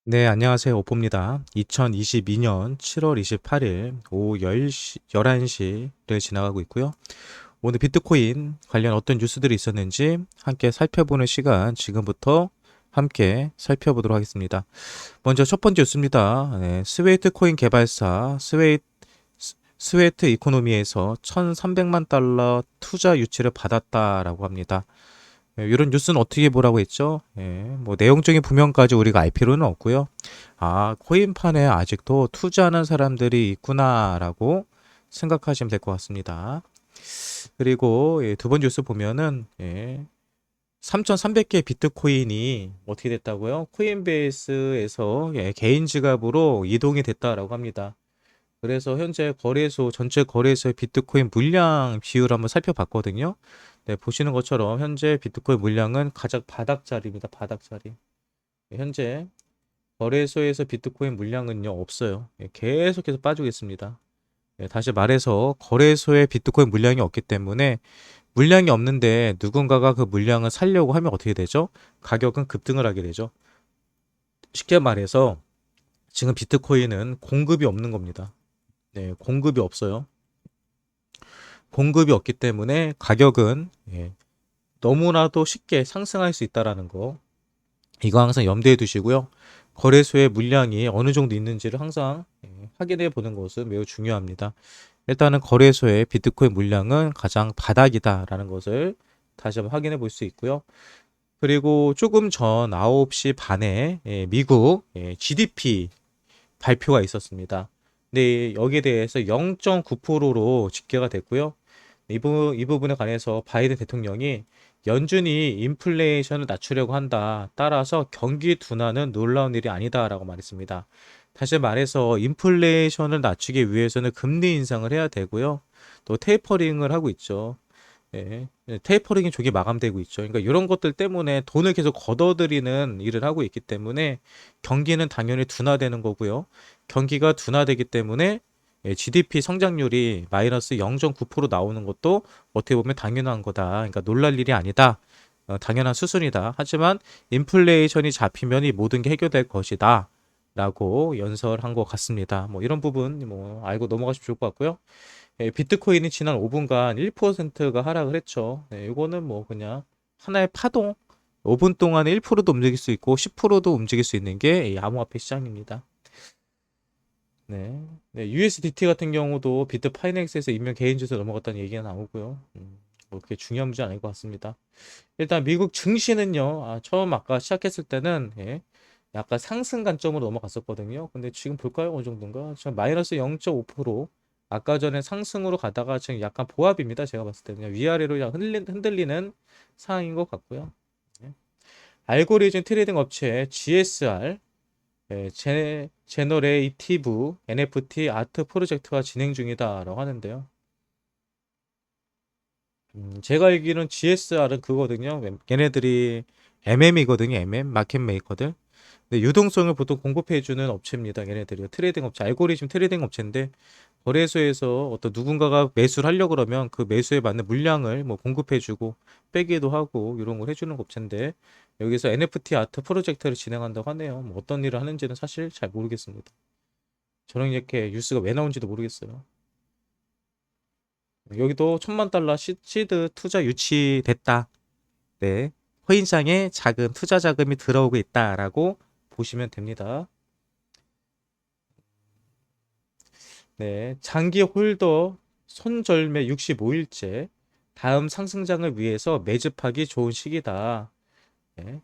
네, 안녕하세요. 오포입니다. 2022년 7월 28일 오후 10시, 11시를 지나가고 있고요. 오늘 비트코인 관련 어떤 뉴스들이 있었는지 함께 살펴보는 시간 지금부터 함께 살펴보도록 하겠습니다. 먼저 첫 번째 뉴스입니다. 네, 스웨이트 코인 개발사 스웨이트 이코노미에서 1,300만 달러 투자 유치를 받았다라고 합니다. 이런 뉴스는 어떻게 보라고 했죠? 뭐 내용적인 부면까지 우리가 알 필요는 없고요. 아, 코인판에 아직도 투자하는 사람들이 있구나라고 생각하시면 될 것 같습니다. 그리고 두 번째 뉴스 보면은 3,300개 비트코인이 어떻게 됐다고요? 코인베이스에서 개인 지갑으로 이동이 됐다라고 합니다. 그래서 현재 거래소 전체 거래소의 비트코인 물량 비율을 한번 살펴봤거든요. 네, 보시는 것처럼 현재 비트코인 물량은 가장 바닥자리입니다. 바닥자리. 네, 현재 거래소에서 비트코인 물량은요 없어요. 계속해서 빠지고 있습니다. 다시 말해서 거래소에 비트코인 물량이 없기 때문에 물량이 없는데 누군가가 그 물량을 살려고 하면 어떻게 되죠? 가격은 급등을 하게 되죠. 쉽게 말해서 지금 비트코인은 공급이 없는 겁니다. 네, 공급이 없어요. 공급이 없기 때문에 가격은 너무나도 쉽게 상승할 수 있다라는 거. 이거 항상 염두에 두시고요. 거래소의 물량이 어느 정도 있는지를 항상 확인해 보는 것은 매우 중요합니다. 일단은 거래소의 비트코인 물량은 가장 바닥이다라는 것을 다시 한번 확인해 볼 수 있고요. 그리고 조금 전 9시 반에 미국 GDP 발표가 있었습니다. 근데 여기에 대해서 0.9%로 집계가 됐고요. 이 부분에 관해서 바이든 대통령이 연준이 인플레이션을 낮추려고 한다. 따라서 경기 둔화는 놀라운 일이 아니다라고 말했습니다. 다시 말해서 인플레이션을 낮추기 위해서는 금리 인상을 해야 되고요. 또 테이퍼링을 하고 있죠. 테이퍼링이 조기 마감되고 있죠. 그러니까 이런 것들 때문에 돈을 계속 걷어들이는 일을 하고 있기 때문에 경기는 당연히 둔화되는 거고요. 경기가 둔화되기 때문에 GDP 성장률이 마이너스 0.9% 나오는 것도 어떻게 보면 당연한 거다. 그러니까 놀랄 일이 아니다. 당연한 수순이다. 하지만 인플레이션이 잡히면 이 모든 게 해결될 것이다. 라고 연설한 것 같습니다. 뭐 이런 부분 뭐 알고 넘어가시면 좋을 것 같고요. 비트코인이 지난 5분간 1%가 하락을 했죠. 이거는 뭐 그냥 하나의 파동. 5분 동안에 1%도 움직일 수 있고 10%도 움직일 수 있는 게 이 암호화폐 시장입니다. 네. USDT 같은 경우도 비트 파이낸스에서 이면 개인 주소 넘어갔다는 얘기가 나오고요. 뭐 그게 중요한 문제 아닐 것 같습니다. 일단 미국 증시는요. 처음 아까 시작했을 때는 약간 상승 관점으로 넘어갔었거든요. 근데 지금 볼까요? 어느 정도인가? 지금 마이너스 0.5%. 아까 전에 상승으로 가다가 지금 약간 보합입니다. 제가 봤을 때는 위아래로 그냥 흔들리는 상황인 것 같고요. 네. 알고리즘 트레이딩 업체 GSR 제너레이티브 NFT 아트 프로젝트가 진행 중이다라고 하는데요. 제가 알기로는 GSR은 그거거든요. 얘네들이 MM이거든요. MM 마켓 메이커들. 근데 유동성을 보통 공급해주는 업체입니다. 얘네들이 트레이딩 업체, 알고리즘 트레이딩 업체인데 거래소에서 어떤 누군가가 매수를 하려고 그러면 그 매수에 맞는 물량을 뭐 공급해주고 빼기도 하고 이런 걸 해주는 업체인데 여기서 NFT 아트 프로젝트를 진행한다고 하네요. 뭐 어떤 일을 하는지는 사실 잘 모르겠습니다. 저는 이렇게 뉴스가 왜 나온지도 모르겠어요. 여기도 1,000만 달러 시드 투자 유치됐다. 네. 코인상에 작은 투자 자금이 들어오고 있다라고 보시면 됩니다. 네. 장기 홀더 손절매 65일째. 다음 상승장을 위해서 매집하기 좋은 시기다. 네.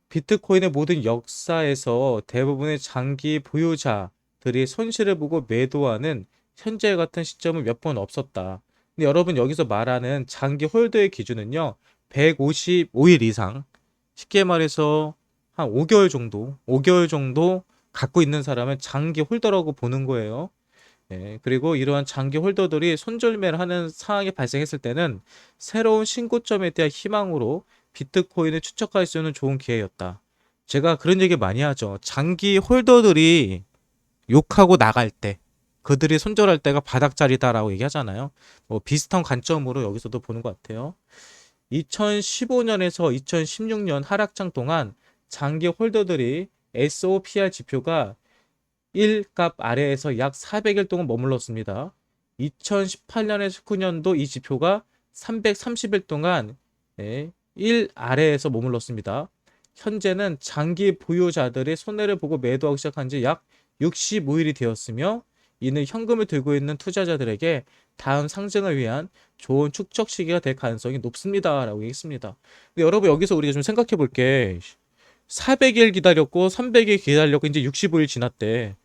비트코인의 모든 역사에서 대부분의 장기 보유자들이 손실을 보고 매도하는 현재 같은 시점은 몇 번 없었다. 근데 여러분 여기서 말하는 장기 홀더의 기준은요. 155일 이상. 쉽게 말해서 한 5개월 정도 갖고 있는 사람은 장기 홀더라고 보는 거예요. 그리고 이러한 장기 홀더들이 손절매를 하는 상황이 발생했을 때는 새로운 신고점에 대한 희망으로 비트코인을 추적할 수 있는 좋은 기회였다. 제가 그런 얘기 많이 하죠. 장기 홀더들이 욕하고 나갈 때, 그들이 손절할 때가 바닥자리다라고 얘기하잖아요. 뭐 비슷한 관점으로 여기서도 보는 것 같아요. 2015년에서 2016년 하락장 동안 장기 홀더들이 SOPR 지표가 1값 아래에서 약 400일 동안 머물렀습니다. 2018년에서 19년도 이 지표가 330일 동안 1 아래에서 머물렀습니다. 현재는 장기 보유자들이 손해를 보고 매도하기 시작한 지 약 65일이 되었으며 이는 현금을 들고 있는 투자자들에게 다음 상승을 위한 좋은 축적 시기가 될 가능성이 높습니다. 라고 얘기했습니다. 근데 여러분 여기서 우리가 좀 생각해 볼게. 400일 기다렸고 300일 기다렸고 이제 65일 지났대.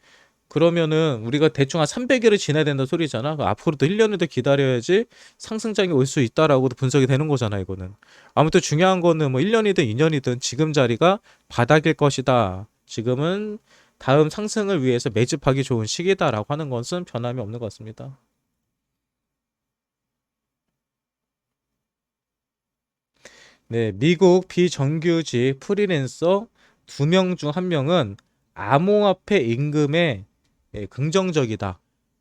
그러면은 우리가 대충 한 300일을 지나야 된다 소리잖아. 앞으로도 1년을 더 기다려야지 상승장이 올 수 있다라고도 분석이 되는 거잖아, 이거는. 아무튼 중요한 거는 뭐 1년이든 2년이든 지금 자리가 바닥일 것이다. 지금은 다음 상승을 위해서 매집하기 좋은 시기다라고 하는 것은 변함이 없는 것 같습니다. 네, 미국 비정규직 프리랜서 2명 중 1명은 암호화폐 임금에 긍정적이다.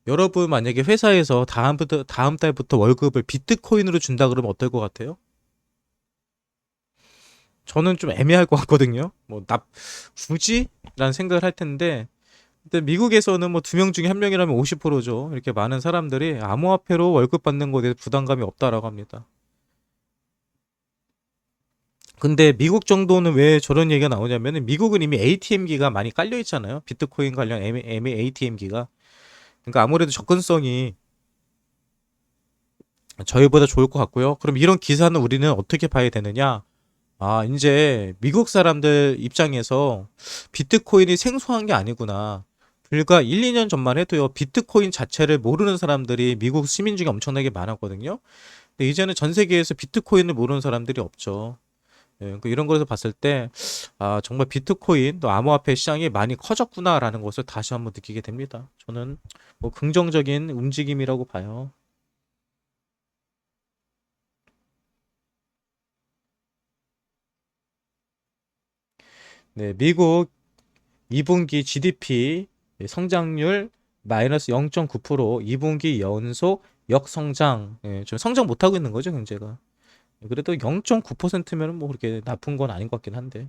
여러분 만약에 회사에서 다음 달부터 월급을 비트코인으로 준다 그러면 어떨 것 같아요? 저는 좀 애매할 것 같거든요. 굳이? 라는 생각을 할 텐데, 근데 미국에서는 뭐 2명 중에 1명이라면 50%죠. 이렇게 많은 사람들이 암호화폐로 월급 받는 것에 대해서 부담감이 없다라고 합니다. 근데 미국 정도는 왜 저런 얘기가 나오냐면은 미국은 이미 ATM기가 많이 깔려 있잖아요. 비트코인 관련 ATM기가. 그러니까 아무래도 접근성이 저희보다 좋을 것 같고요. 그럼 이런 기사는 우리는 어떻게 봐야 되느냐? 아, 이제 미국 사람들 입장에서 비트코인이 생소한 게 아니구나. 불과 1, 2년 전만 해도요, 비트코인 자체를 모르는 사람들이 미국 시민 중에 엄청나게 많았거든요. 근데 이제는 전 세계에서 비트코인을 모르는 사람들이 없죠. 예, 그러니까 이런 거에서 봤을 때, 아, 정말 비트코인, 또 암호화폐 시장이 많이 커졌구나라는 것을 다시 한번 느끼게 됩니다. 저는 뭐 긍정적인 움직임이라고 봐요. 네, 미국 2분기 GDP 성장률 마이너스 0.9%, 2분기 연속 역성장. 예, 좀 성장 못하고 있는 거죠, 경제가. 그래도 0.9%면은 뭐 그렇게 나쁜 건 아닌 것 같긴 한데.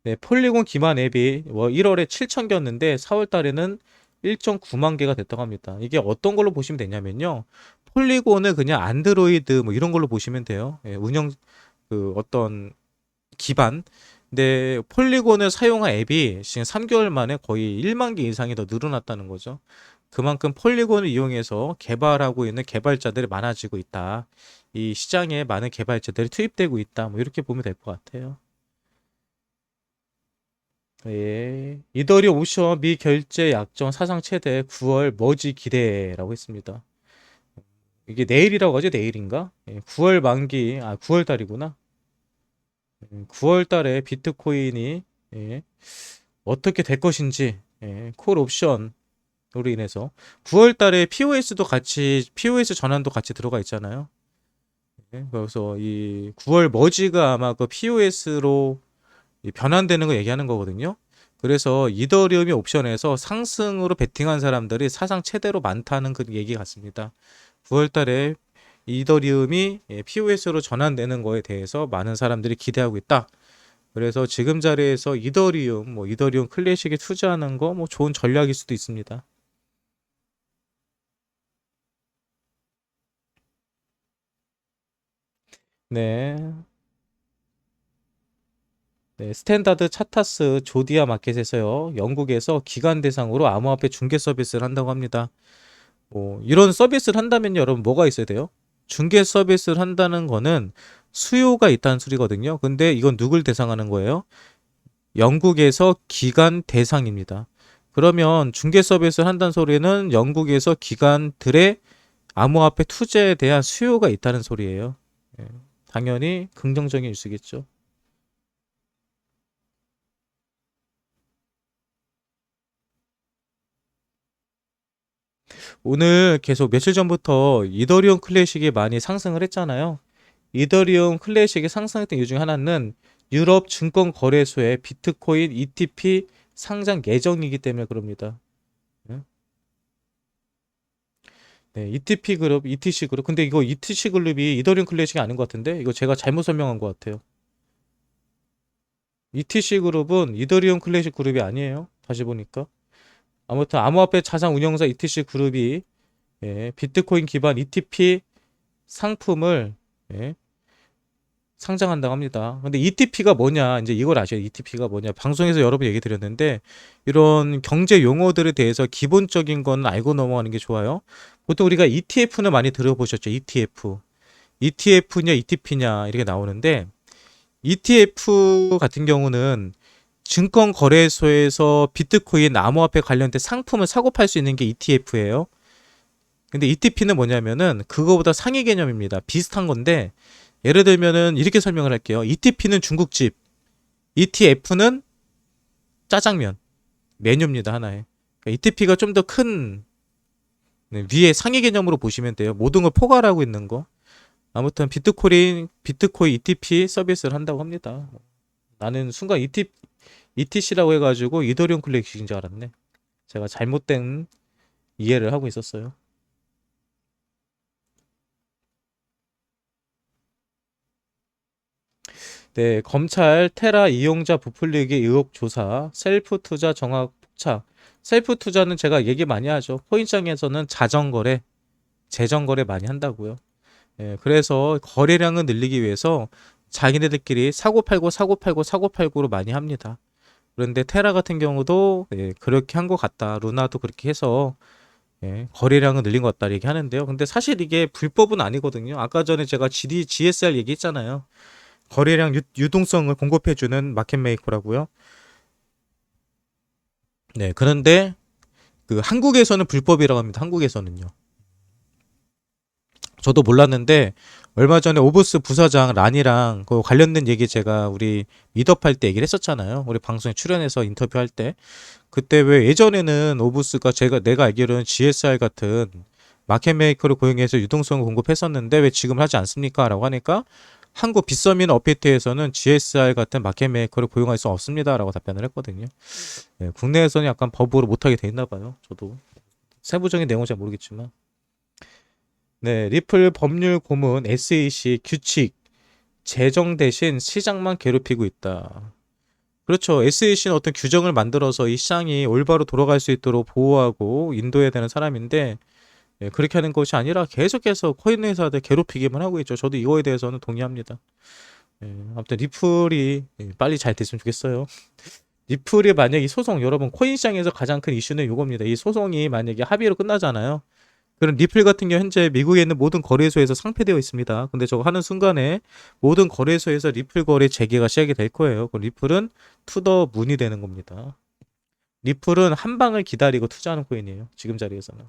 네, 폴리곤 기반 앱이 1월에 7천 개였는데 4월 달에는 1.9만 개가 됐다고 합니다. 이게 어떤 걸로 보시면 되냐면요. 폴리곤을 그냥 안드로이드 뭐 이런 걸로 보시면 돼요. 예, 운영 그 어떤 기반. 근데 폴리곤을 사용한 앱이 지금 3개월 만에 거의 1만 개 이상이 더 늘어났다는 거죠. 그만큼 폴리곤을 이용해서 개발하고 있는 개발자들이 많아지고 있다. 이 시장에 많은 개발자들이 투입되고 있다. 뭐 이렇게 보면 될 것 같아요. 예. 이더리움 옵션 미결제 약정 사상 최대 9월 머지 기대라고 했습니다. 이게 내일이라고 하죠? 내일인가? 9월 만기, 9월 달이구나. 9월 달에 비트코인이 예, 어떻게 될 것인지 콜 옵션으로 인해서 9월 달에 POS 전환도 같이 들어가 있잖아요. 그래서 이 9월 머지가 아마 그 POS로 변환되는 거 얘기하는 거거든요. 그래서 이더리움이 옵션에서 상승으로 베팅한 사람들이 사상 최대로 많다는 그 얘기 같습니다. 9월 달에 이더리움이 POS로 전환되는 거에 대해서 많은 사람들이 기대하고 있다. 그래서 지금 자리에서 이더리움 클래식에 투자하는 거 뭐 좋은 전략일 수도 있습니다. 네. 네, 스탠다드 차타스 조디아 마켓에서요. 영국에서 기관 대상으로 암호화폐 중개 서비스를 한다고 합니다. 뭐 이런 서비스를 한다면 여러분 뭐가 있어야 돼요? 중개 서비스를 한다는 거는 수요가 있다는 소리거든요. 근데 이건 누굴 대상하는 거예요? 영국에서 기관 대상입니다. 그러면 중개 서비스를 한다는 소리는 영국에서 기관들의 암호화폐 투자에 대한 수요가 있다는 소리예요. 예, 당연히 긍정적인 뉴스겠죠. 오늘 계속 며칠 전부터 이더리움 클래식이 많이 상승을 했잖아요. 이더리움 클래식이 상승했던 이유 중에 하나는 유럽 증권 거래소의 비트코인 ETP 상장 예정이기 때문에 그럽니다. 네, 네, ETP 그룹, ETC 그룹. 근데 이거 ETC 그룹이 이더리움 클래식이 아닌 것 같은데? 이거 제가 잘못 설명한 것 같아요. ETC 그룹은 이더리움 클래식 그룹이 아니에요. 다시 보니까. 아무튼 암호화폐 자산 운용사 ETC 그룹이 비트코인 기반 ETP 상품을 예, 상장한다고 합니다. 근데 ETP가 뭐냐? 이제 이걸 아셔야 ETP가 뭐냐? 방송에서 여러 번 얘기 드렸는데 이런 경제 용어들에 대해서 기본적인 건 알고 넘어가는 게 좋아요. 보통 우리가 ETF는 많이 들어보셨죠? ETF. ETF냐 ETP냐 이렇게 나오는데 ETF 같은 경우는 증권거래소에서 비트코인 암호화폐 관련된 상품을 사고 팔 수 있는 게 ETF예요. 근데 ETP는 뭐냐면은 그거보다 상위 개념입니다. 비슷한 건데 예를 들면은 이렇게 설명을 할게요. ETP는 중국집, ETF는 짜장면, 메뉴입니다. 하나에. 그러니까 ETP가 좀 더 큰 위에 상위 개념으로 보시면 돼요. 모든 걸 포괄하고 있는 거. 아무튼 비트코인 ETP 서비스를 한다고 합니다. 나는 순간 ETC라고 해가지고 이더리움 클래식인 줄 알았네. 제가 잘못된 이해를 하고 있었어요. 네, 검찰 테라 이용자 부풀리기 의혹 조사, 셀프 투자 정확 포착. 셀프 투자는 제가 얘기 많이 하죠. 코인시장에서는 자전거래, 재정거래 많이 한다고요. 그래서 거래량을 늘리기 위해서 자기네들끼리 사고 팔고 사고 팔고 사고 팔고로 많이 합니다. 그런데 테라 같은 경우도 그렇게 한 것 같다. 루나도 그렇게 해서 거래량을 늘린 것 같다 얘기하는데요. 근데 사실 이게 불법은 아니거든요. 아까 전에 제가 GSR 얘기했잖아요. 거래량 유동성을 공급해주는 마켓 메이커라고요. 네, 그런데 그 한국에서는 불법이라고 합니다. 한국에서는요. 저도 몰랐는데 얼마 전에 오브스 부사장 란이랑 그 관련된 얘기 제가 우리 미드업 할 때 얘기를 했었잖아요. 우리 방송에 출연해서 인터뷰할 때. 그때 왜 예전에는 오브스가 내가 알기로는 GSR 같은 마켓 메이커를 고용해서 유동성을 공급했었는데 왜 지금 하지 않습니까? 라고 하니까 한국 빗서민 업데이트에서는 GSR 같은 마켓 메이커를 고용할 수 없습니다. 라고 답변을 했거든요. 네, 국내에서는 약간 법으로 못하게 돼 있나 봐요. 저도 세부적인 내용은 잘 모르겠지만. 네, 리플 법률 고문 SEC 규칙 제정 대신 시장만 괴롭히고 있다. 그렇죠. SEC는 어떤 규정을 만들어서 이 시장이 올바로 돌아갈 수 있도록 보호하고 인도해야 되는 사람인데 그렇게 하는 것이 아니라 계속해서 코인 회사들 괴롭히기만 하고 있죠. 저도 이거에 대해서는 동의합니다. 아무튼 리플이 빨리 잘 됐으면 좋겠어요. 리플이 만약에 이 소송, 여러분 코인 시장에서 가장 큰 이슈는 이겁니다. 이 소송이 만약에 합의로 끝나잖아요. 그럼 리플 같은 경우 현재 미국에 있는 모든 거래소에서 상폐되어 있습니다. 근데 저거 하는 순간에 모든 거래소에서 리플 거래 재개가 시작이 될 거예요. 그럼 리플은 투더 문이 되는 겁니다. 리플은 한 방을 기다리고 투자하는 코인이에요. 지금 자리에서는.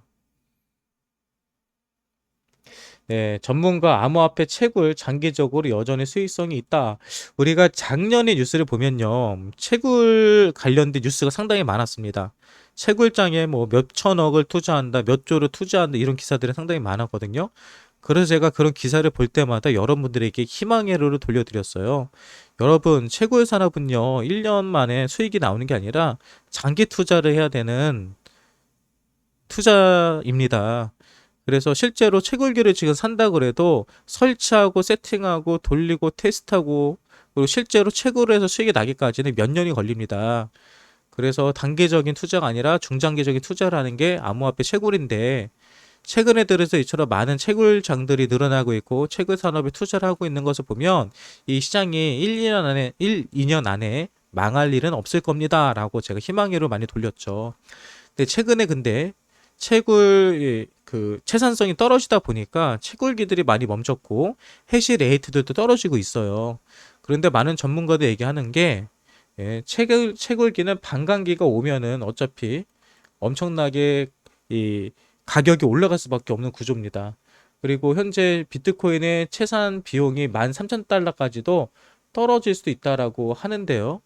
네, 전문가 암호화폐 채굴 장기적으로 여전히 수익성이 있다. 우리가 작년의 뉴스를 보면요. 채굴 관련된 뉴스가 상당히 많았습니다. 채굴장에 뭐 몇천억을 투자한다, 몇 조를 투자한다 이런 기사들이 상당히 많았거든요. 그래서 제가 그런 기사를 볼 때마다 여러분들에게 희망의 루를 돌려드렸어요. 여러분, 채굴 산업은요, 1년 만에 수익이 나오는 게 아니라 장기 투자를 해야 되는 투자입니다. 그래서 실제로 채굴기를 지금 산다 그래도 설치하고 세팅하고 돌리고 테스트하고 그리고 실제로 채굴을 해서 수익이 나기까지는 몇 년이 걸립니다. 그래서 단기적인 투자가 아니라 중장기적인 투자를 하는 게 암호화폐 채굴인데 최근에 들어서 이처럼 많은 채굴장들이 늘어나고 있고 채굴 산업에 투자를 하고 있는 것을 보면 이 시장이 2년 안에 망할 일은 없을 겁니다라고 제가 희망회로 많이 돌렸죠. 근데 최근에 근데 채굴 그 채산성이 떨어지다 보니까 채굴기들이 많이 멈췄고 해시 레이트들도 떨어지고 있어요. 그런데 많은 전문가들 얘기하는 게 채굴기는 반감기가 오면은 어차피 엄청나게 이 가격이 올라갈 수밖에 없는 구조입니다. 그리고 현재 비트코인의 채산 비용이 13,000달러까지도 떨어질 수도 있다라고 하는데요.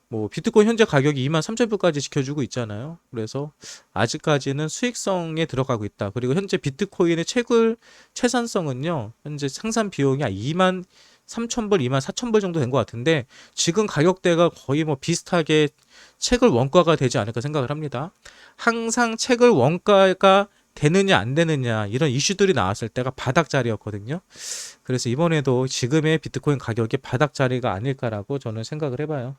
뭐 비트코인 현재 가격이 23,000불까지 지켜주고 있잖아요. 그래서 아직까지는 수익성에 들어가고 있다. 그리고 현재 비트코인의 채산성은요. 현재 상산 비용이 23,000불, 24,000불 정도 된 것 같은데 지금 가격대가 거의 뭐 비슷하게 채굴 원가가 되지 않을까 생각을 합니다. 항상 채굴 원가가 되느냐 안 되느냐 이런 이슈들이 나왔을 때가 바닥 자리였거든요. 그래서 이번에도 지금의 비트코인 가격이 바닥 자리가 아닐까라고 저는 생각을 해봐요.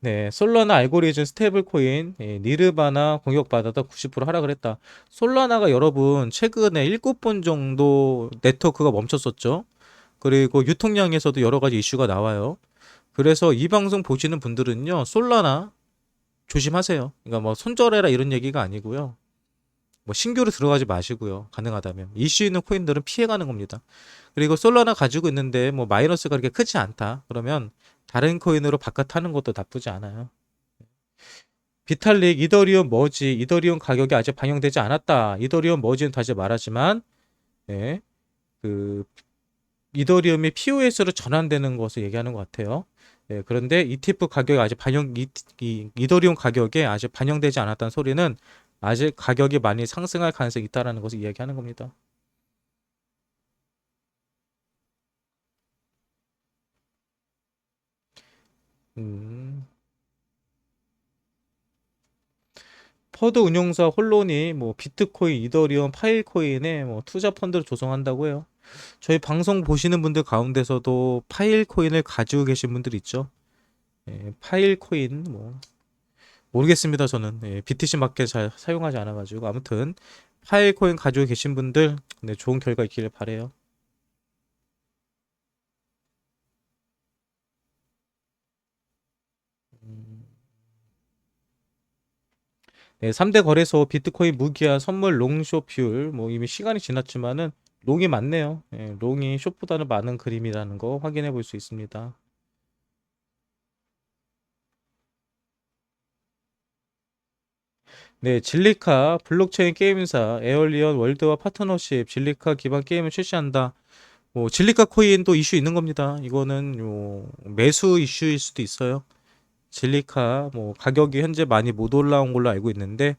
네, 솔라나 알고리즘 스테이블 코인 니르바나 공격받아다 90% 하락을 했다. 솔라나가 여러분 최근에 7번 정도 네트워크가 멈췄었죠. 그리고 유통량에서도 여러 가지 이슈가 나와요. 그래서 이 방송 보시는 분들은요, 솔라나 조심하세요. 그러니까 뭐 손절해라 이런 얘기가 아니고요. 뭐 신규로 들어가지 마시고요. 가능하다면 이슈 있는 코인들은 피해가는 겁니다. 그리고 솔라나 가지고 있는데 뭐 마이너스가 그렇게 크지 않다. 그러면 다른 코인으로 바꿔타는 것도 나쁘지 않아요. 비탈릭, 이더리움 머지, 이더리움 가격이 아직 반영되지 않았다. 이더리움 머지는 다시 말하지만, 예, 그 이더리움이 POS로 전환되는 것을 얘기하는 것 같아요. 예, 그런데 ETF 가격이 아직 이더리움 가격에 아직 반영되지 않았다는 소리는 아직 가격이 많이 상승할 가능성이 있다는 것을 이야기하는 겁니다. 음, 퍼드 운용사 홀론이 뭐 비트코인, 이더리움, 파일코인에 뭐 투자 펀드를 조성한다고 해요. 저희 방송 보시는 분들 가운데서도 파일코인을 가지고 계신 분들 있죠. 예, 파일코인 뭐 모르겠습니다. 저는 BTC 마켓 잘 사용하지 않아가지고 아무튼 파일코인 가지고 계신 분들 네, 좋은 결과 있기를 바래요. 음, 네, 3대 거래소 비트코인 무기화 선물 롱쇼 뷰율 뭐 이미 시간이 지났지만은 롱이 많네요. 예, 롱이 숏보다는 많은 그림이라는 거 확인해 볼 수 있습니다. 네, 진리카 블록체인 게임사 에얼리언 월드와 파트너십 진리카 기반 게임을 출시한다. 뭐 진리카 코인도 이슈 있는 겁니다. 이거는 매수 이슈일 수도 있어요. 진리카 뭐 가격이 현재 많이 못 올라온 걸로 알고 있는데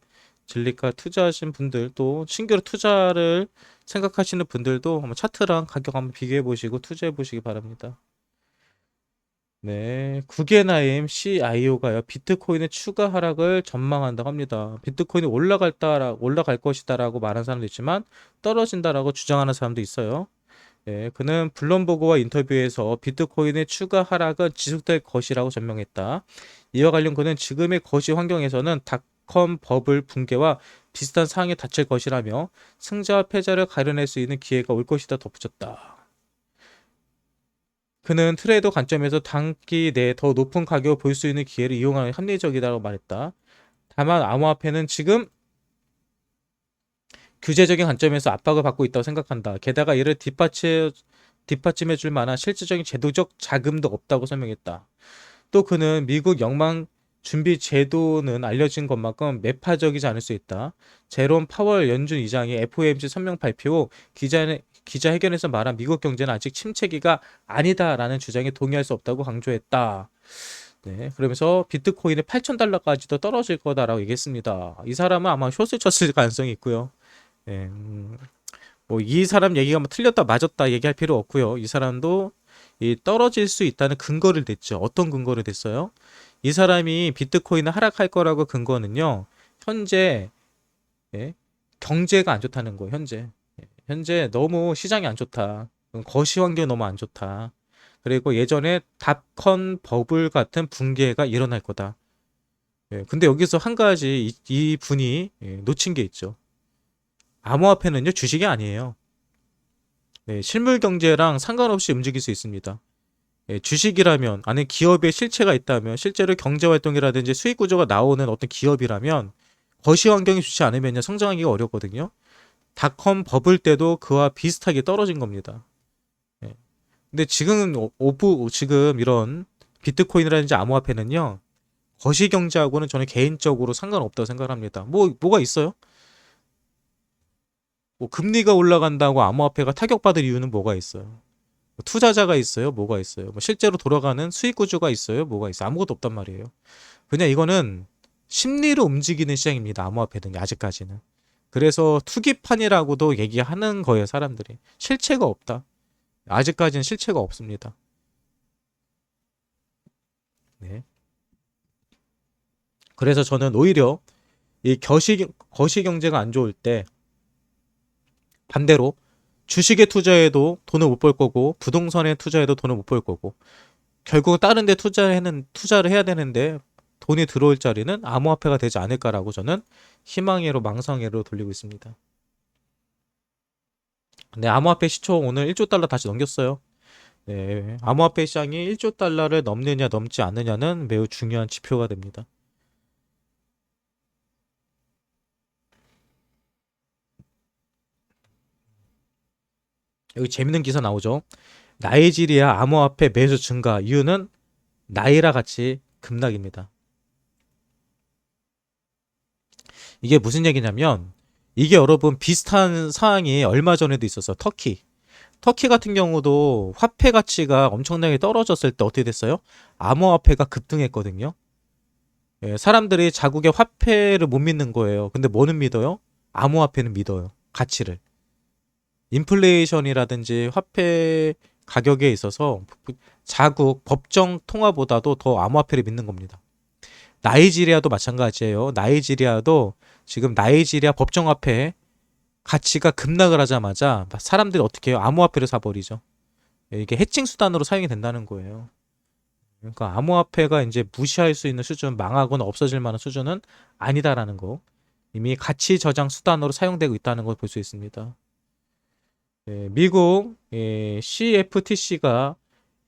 진리카 투자하신 분들 또 신규로 투자를 생각하시는 분들도 한번 차트랑 가격 한번 비교해 보시고 투자해 보시기 바랍니다. 네, 구겐하임 CIO가요 비트코인의 추가 하락을 전망한다고 합니다. 비트코인이 올라갈 것이다라고 말한 사람도 있지만 떨어진다라고 주장하는 사람도 있어요. 예, 그는 블룸버그와 인터뷰에서 비트코인의 추가 하락은 지속될 것이라고 전명했다. 이와 관련 그는 지금의 거시 환경에서는 닷컴 버블 붕괴와 비슷한 상황에 닥칠 것이라며 승자와 패자를 가려낼 수 있는 기회가 올 것이다 덧붙였다. 그는 트레이더 관점에서 단기 내에 더 높은 가격을 볼 수 있는 기회를 이용하는 합리적이다고 말했다. 다만 암호화폐는 지금 규제적인 관점에서 압박을 받고 있다고 생각한다. 게다가 이를 뒷받침해 줄 만한 실질적인 제도적 자금도 없다고 설명했다. 또 그는 미국 영망 준비 제도는 알려진 것만큼 매파적이지 않을 수 있다. 제롬 파월 연준 의장이 FOMC 성명 발표 후 기자회견에서 말한 미국 경제는 아직 침체기가 아니다라는 주장에 동의할 수 없다고 강조했다. 네, 그러면서 비트코인이 8,000달러까지도 떨어질 거다라고 얘기했습니다. 이 사람은 아마 숏을 쳤을 가능성이 있고요. 예, 뭐 이 사람 얘기가 뭐 틀렸다 맞았다 얘기할 필요 없고요. 이 사람도 이 떨어질 수 있다는 근거를 댔죠. 어떤 근거를 댔어요? 이 사람이 비트코인을 하락할 거라고 근거는요. 현재 예, 경제가 안 좋다는 거예요. 현재 너무 시장이 안 좋다. 거시 환경이 너무 안 좋다. 그리고 예전에 닷컴 버블 같은 붕괴가 일어날 거다. 예, 근데 여기서 한 가지 이 분이 놓친 게 있죠. 암호화폐는요 주식이 아니에요. 네, 실물 경제랑 상관없이 움직일 수 있습니다. 예, 주식이라면 안에 기업의 실체가 있다면 실제로 경제 활동이라든지 수익 구조가 나오는 어떤 기업이라면 거시 환경이 좋지 않으면 성장하기가 어렵거든요. 닷컴 버블 때도 그와 비슷하게 떨어진 겁니다. 예. 근데 지금 이런 비트코인이라든지 암호화폐는요. 거시 경제하고는 저는 개인적으로 상관없다고 생각합니다. 뭐가 있어요? 뭐 금리가 올라간다고 암호화폐가 타격받을 이유는 뭐가 있어요? 뭐 투자자가 있어요? 뭐가 있어요? 뭐 실제로 돌아가는 수익 구조가 있어요? 뭐가 있어요? 아무것도 없단 말이에요. 그냥 이거는 심리로 움직이는 시장입니다. 암호화폐는 아직까지는. 그래서 투기판이라고도 얘기하는 거예요, 사람들이. 실체가 없다. 아직까지는 실체가 없습니다. 네. 그래서 저는 오히려 이 거시 경제가 안 좋을 때 반대로 주식에 투자해도 돈을 못 벌 거고 부동산에 투자해도 돈을 못 벌 거고 결국 다른 데 투자를 해야 되는데 돈이 들어올 자리는 암호화폐가 되지 않을까라고 저는 희망회로 망상회로 돌리고 있습니다. 네, 암호화폐 시초 오늘 1조 달러 다시 넘겼어요. 네, 암호화폐 시장이 1조 달러를 넘느냐 넘지 않느냐는 매우 중요한 지표가 됩니다. 여기 재밌는 기사 나오죠. 나이지리아 암호화폐 매수 증가 이유는 나이라 같이 급락입니다. 이게 무슨 얘기냐면 이게 여러분 비슷한 사항이 얼마 전에도 있었어요. 터키 같은 경우도 화폐 가치가 엄청나게 떨어졌을 때 어떻게 됐어요? 암호화폐가 급등했거든요. 예, 사람들이 자국의 화폐를 못 믿는 거예요. 근데 뭐는 믿어요? 암호화폐는 믿어요. 가치를. 인플레이션이라든지 화폐 가격에 있어서 자국 법정 통화보다도 더 암호화폐를 믿는 겁니다. 나이지리아도 마찬가지예요. 나이지리아도 지금 나이지리아 법정화폐 가치가 급락을 하자마자 사람들이 어떻게 해요? 암호화폐를 사버리죠. 이게 해칭 수단으로 사용이 된다는 거예요. 그러니까 암호화폐가 이제 무시할 수 있는 수준, 망하거나 없어질 만한 수준은 아니다라는 거. 이미 가치 저장 수단으로 사용되고 있다는 걸 볼 수 있습니다. 미국 CFTC가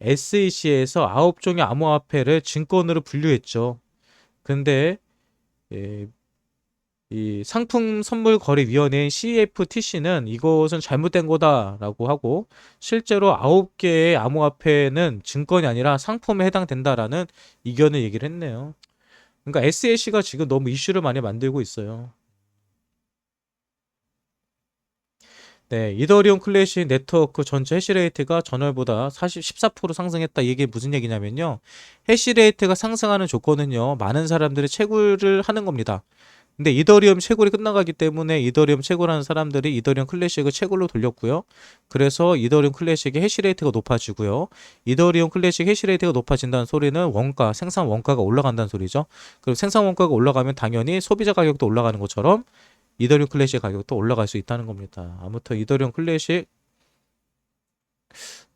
SEC에서 9종의 암호화폐를 증권으로 분류했죠. 근데 예, 이 상품선물거래위원회인 CFTC는 이것은 잘못된 거다라고 하고 실제로 9개의 암호화폐는 증권이 아니라 상품에 해당된다라는 이견을 얘기를 했네요. 그러니까 SEC가 지금 너무 이슈를 많이 만들고 있어요. 네, 이더리움 클래식 네트워크 전체 해시레이트가 전월보다 14% 상승했다. 이게 무슨 얘기냐면요. 해시레이트가 상승하는 조건은요. 많은 사람들이 채굴을 하는 겁니다. 근데 이더리움 채굴이 끝나가기 때문에 이더리움 채굴하는 사람들이 이더리움 클래식을 채굴로 돌렸고요. 그래서 이더리움 클래식의 해시레이트가 높아지고요. 이더리움 클래식 해시레이트가 높아진다는 소리는 원가, 생산 원가가 올라간다는 소리죠. 그리고 생산 원가가 올라가면 당연히 소비자 가격도 올라가는 것처럼 이더리움 클래식 가격도 올라갈 수 있다는 겁니다. 아무튼 이더리움 클래식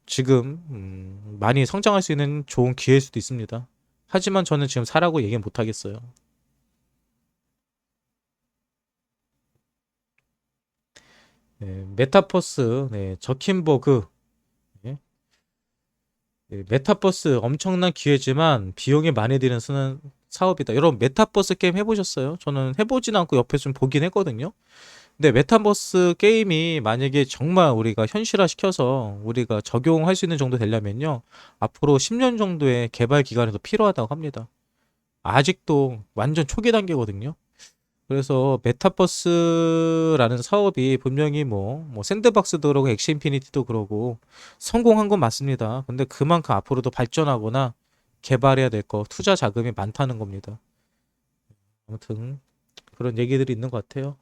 지금 많이 성장할 수 있는 좋은 기회일 수도 있습니다. 하지만 저는 지금 사라고 얘기 못 하겠어요. 네, 메타버스, 네, 저킨버그, 네, 메타버스 엄청난 기회지만 비용이 많이 드는 쓰는 사업이다. 여러분 메타버스 게임 해보셨어요? 저는 해보진 않고 옆에 좀 보긴 했거든요. 근데 메타버스 게임이 만약에 정말 우리가 현실화 시켜서 우리가 적용할 수 있는 정도 되려면요. 앞으로 10년 정도의 개발 기간이 더 필요하다고 합니다. 아직도 완전 초기 단계거든요. 그래서 메타버스라는 사업이 분명히 뭐 샌드박스도 그러고 엑시인피니티도 그러고 성공한 건 맞습니다. 근데 그만큼 앞으로도 발전하거나 개발해야 될 거, 투자 자금이 많다는 겁니다. 아무튼 그런 얘기들이 있는 것 같아요.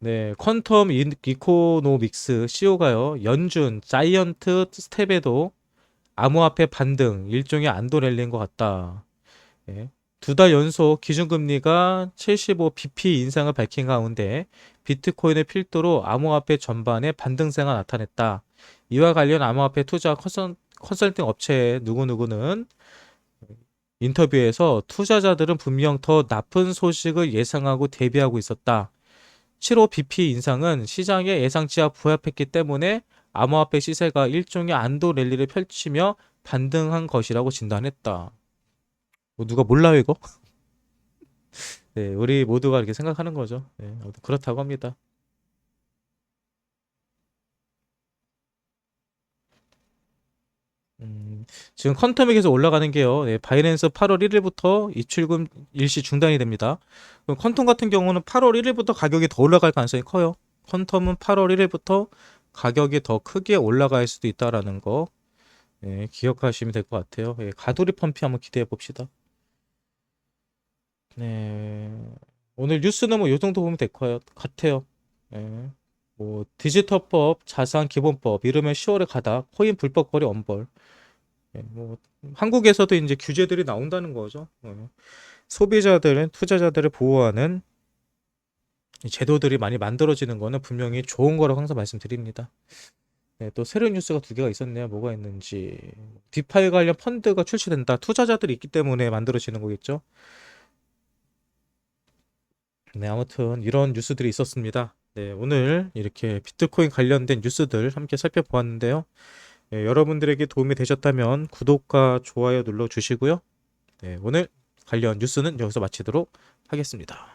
네, 퀀텀 이코노믹스 CEO가요. 연준, 자이언트 스텝에도 암호화폐 반등, 일종의 안도 랠리인 것 같다. 예. 2달 연속 기준금리가 75bp 인상을 밝힌 가운데 비트코인을 필두로 암호화폐 전반에 반등세가 나타냈다. 이와 관련 암호화폐 투자 컨설팅 업체 누구누구는 인터뷰에서 투자자들은 분명 더 나쁜 소식을 예상하고 대비하고 있었다. 75bp 인상은 시장의 예상치와 부합했기 때문에 암호화폐 시세가 일종의 안도 랠리를 펼치며 반등한 것이라고 진단했다. 뭐 누가 몰라요 이거? 네, 우리 모두가 이렇게 생각하는 거죠. 네, 그렇다고 합니다. 음, 지금 퀀텀이 계속 올라가는 게요. 네, 바이낸스 8월 1일부터 입출금 일시 중단이 됩니다. 그럼 퀀텀 같은 경우는 8월 1일부터 가격이 더 올라갈 가능성이 커요. 퀀텀은 8월 1일부터 가격이 더 크게 올라갈 수도 있다라는 거 네, 기억하시면 될 것 같아요. 예, 가두리 펌피 한번 기대해 봅시다. 네, 오늘 뉴스는 뭐 요 정도 보면 될 것 같아요. 예. 뭐 디지털법, 자산 기본법 이러면 10월에 가다 코인 불법 거래 엄벌. 예, 뭐 한국에서도 이제 규제들이 나온다는 거죠. 소비자들은 투자자들을 보호하는 이 제도들이 많이 만들어지는 거는 분명히 좋은 거라고 항상 말씀드립니다. 네, 또 새로운 뉴스가 두 개가 있었네요. 뭐가 있는지. 디파이 관련 펀드가 출시된다. 투자자들이 있기 때문에 만들어지는 거겠죠. 네, 아무튼 이런 뉴스들이 있었습니다. 네, 오늘 이렇게 비트코인 관련된 뉴스들 함께 살펴보았는데요. 네, 여러분들에게 도움이 되셨다면 구독과 좋아요 눌러주시고요. 네, 오늘 관련 뉴스는 여기서 마치도록 하겠습니다.